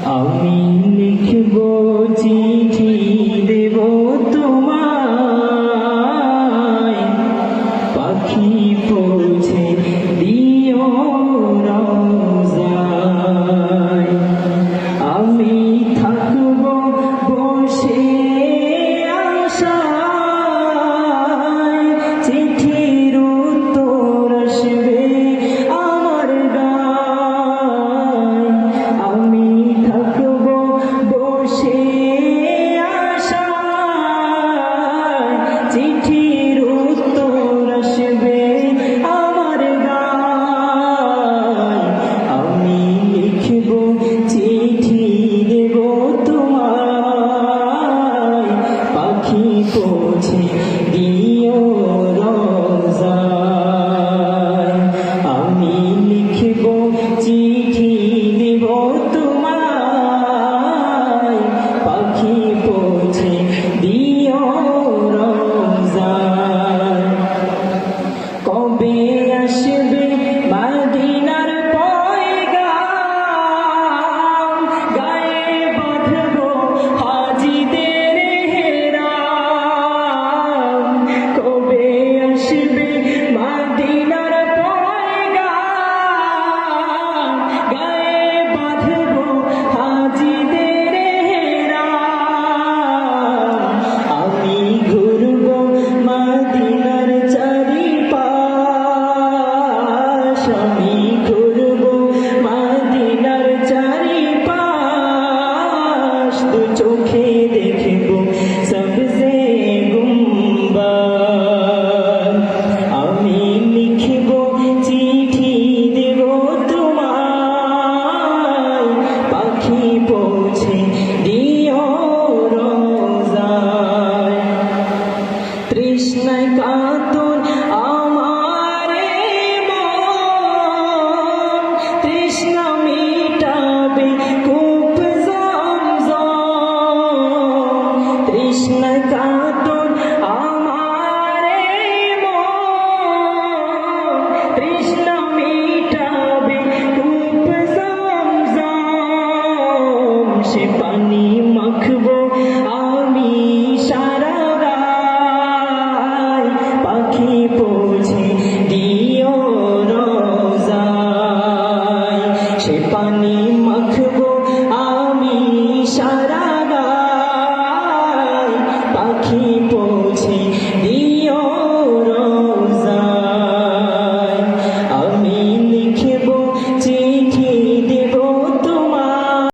আমি লিখব চিঠি দেব তোমায়, পাখি পৌঁছে দিও রওজায়। আমি থাকব বসে আশায়, চিঠির উত্তর আসবে আমার গায়। আমি থাকব বসে আশায়, চিঠির উত্তর আসবে আমার গায়। আমি লিখব চিঠি দেব তোমায়, পাখি পৌঁছে দিও রওজায়। আমি লিখব চিঠি দেব তোমায়, পাখি পৌঁছে দিও রওজায়। কবে আসবে মদিনার পয়গাম, গায়ে বাঁধব হাজিদের হেরাম। কবে আসবে মদিনার পয়গাম, গায়ে বাঁধব হাজিদের হেরাম। আমি ঘুরব মদিনার চারিপাশ, আমি ঘুরব মদিনার চারিপাশ। দু চোখে দেখব সবজে গুম্বদ। আমি লিখব চিঠি দেব তোমায়, পাখি পৌঁছে দিও রওজায়। তৃষ্ণায় কাতর আমার মন, তৃষ্ণা মিটাবে কূপ জমজম। তৃষ্ণায় কাতর আমার মন, তৃষ্ণা মিটাবে কূপ জমজম। সে